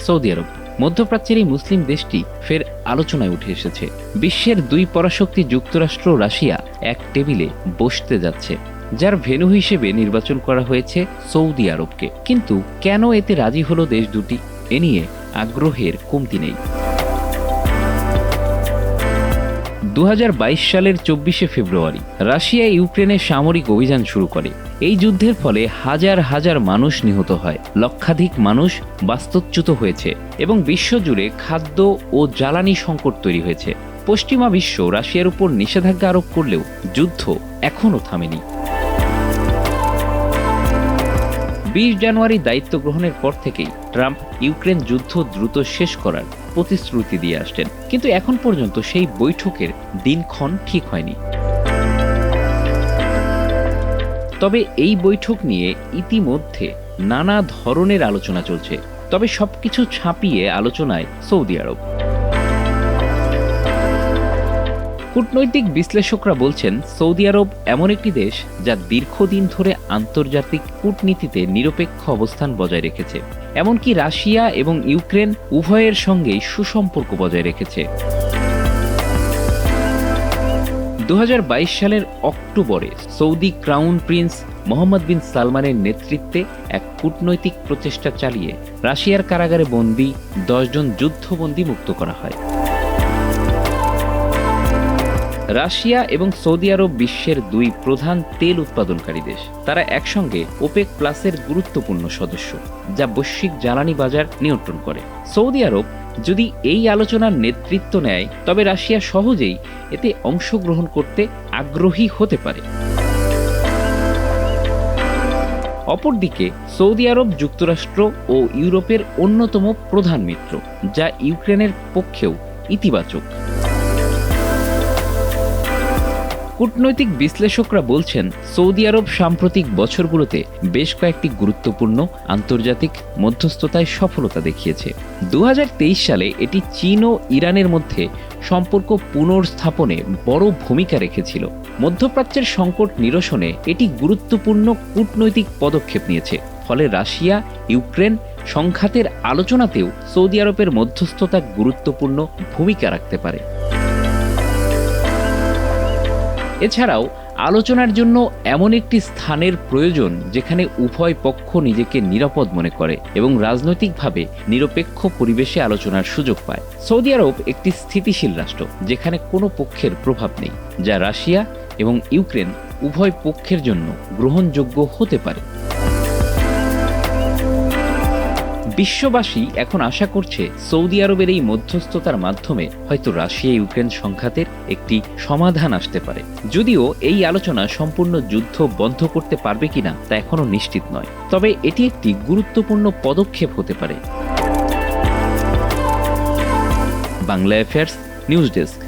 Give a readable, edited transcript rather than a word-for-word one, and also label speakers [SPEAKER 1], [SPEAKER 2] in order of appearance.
[SPEAKER 1] Saudi আরব। মধ্যপ্রাচ্যের এই মুসলিম দেশটি ফের আলোচনায় উঠে এসেছে। বিশ্বের দুই পরাশক্তি যুক্তরাষ্ট্র রাশিয়া এক টেবিলে বসতে যাচ্ছে, যার ভেন্যু হিসেবে নির্বাচন করা হয়েছে সৌদি আরবকে। কিন্তু কেন এতে রাজি হলো দেশ দুটি, এ নিয়ে আগ্রহের কমতি নেই। 2022 সালের 24শে ফেব্রুয়ারি রাশিয়া ইউক্রেনে সামরিক অভিযান শুরু করে। এই যুদ্ধের ফলে হাজার হাজার মানুষ নিহত হয়, লক্ষাধিক মানুষ বাস্তুচ্যুত হয়েছে এবং বিশ্বজুড়ে খাদ্য ও জ্বালানি সংকট তৈরি হয়েছে। পশ্চিমা বিশ্ব রাশিয়ার উপর নিষেধাজ্ঞা আরোপ করলেও যুদ্ধ এখনও থামেনি। 20 জানুয়ারি দায়িত্ব গ্রহণের পর থেকেই ট্রাম্প ইউক্রেন যুদ্ধ দ্রুত শেষ করার প্রতিশ্রুতি দিয়ে আসছেন, কিন্তু এখন পর্যন্ত সেই বৈঠকের দিনক্ষণ ঠিক হয়নি। তবে এই বৈঠক নিয়ে ইতিমধ্যে নানা ধরনের আলোচনা চলছে। তবে সবকিছু ছাপিয়ে আলোচনায় সৌদি আরব। কূটনৈতিক বিশ্লেষকরা বলছেন, সৌদি আরব এমন একটি দেশ যা দীর্ঘদিন ধরে আন্তর্জাতিক কূটনীতিতে নিরপেক্ষ অবস্থান বজায় রেখেছে, এমনকি রাশিয়া এবং ইউক্রেন উভয়ের সঙ্গেই সুসম্পর্ক বজায় রেখেছে। 2022 সালের অক্টোবরে সৌদি ক্রাউন প্রিন্স মোহাম্মদ বিন সালমানের নেতৃত্বে এক কূটনৈতিক প্রচেষ্টা চালিয়ে রাশিয়ার কারাগারে বন্দী 10 জন যুদ্ধবন্দী মুক্ত করা হয়। রাশিয়া এবং সৌদি আরব বিশ্বের দুই প্রধান তেল উৎপাদনকারী দেশ। তারা একসঙ্গে ওপেক প্লাসের গুরুত্বপূর্ণ সদস্য, যা বৈশ্বিক জ্বালানি বাজার নিয়ন্ত্রণ করে। সৌদি আরব যদি এই আলোচনার নেতৃত্ব নেয়, তবে রাশিয়া সহজেই এতে অংশগ্রহণ করতে আগ্রহী হতে পারে। অপরদিকে সৌদি আরব যুক্তরাষ্ট্র ও ইউরোপের অন্যতম প্রধান মিত্র, যা ইউক্রেনের পক্ষেও ইতিবাচক। কূটনৈতিক বিশ্লেষকরা বলছেন, সৌদি আরব সাম্প্রতিক বছরগুলোতে বেশ কয়েকটি গুরুত্বপূর্ণ আন্তর্জাতিক মধ্যস্থতায় সফলতা দেখিয়েছে। 2023 সালে এটি চীন ও ইরানের মধ্যে সম্পর্ক পুনর্স্থাপনে বড় ভূমিকা রেখেছিল। মধ্যপ্রাচ্যের সংকট নিরসনে এটি গুরুত্বপূর্ণ কূটনৈতিক পদক্ষেপ নিয়েছে। ফলে রাশিয়া ইউক্রেন সংঘাতের আলোচনাতেও সৌদি আরবের মধ্যস্থতা গুরুত্বপূর্ণ ভূমিকা রাখতে পারে। এছাড়াও আলোচনার জন্য এমন একটি স্থানের প্রয়োজন যেখানে উভয় পক্ষ নিজেকে নিরাপদ মনে করে এবং রাজনৈতিকভাবে নিরপেক্ষ পরিবেশে আলোচনার সুযোগ পায়। সৌদি আরব একটি স্থিতিশীল রাষ্ট্র, যেখানে কোনো পক্ষের প্রভাব নেই, যা রাশিয়া এবং ইউক্রেন উভয় পক্ষের জন্য গ্রহণযোগ্য হতে পারে। বিশ্ববাসী এখন আশা করছে, সৌদি আরবের এই মধ্যস্থতার মাধ্যমে হয়তো রাশিয়া ইউক্রেন সংঘাতের একটি সমাধান আসতে পারে। যদিও এই আলোচনা সম্পূর্ণ যুদ্ধ বন্ধ করতে পারবে কিনা তা এখনো নিশ্চিত নয়, তবে এটি একটি গুরুত্বপূর্ণ পদক্ষেপ হতে পারে। Bangla affairs news desk.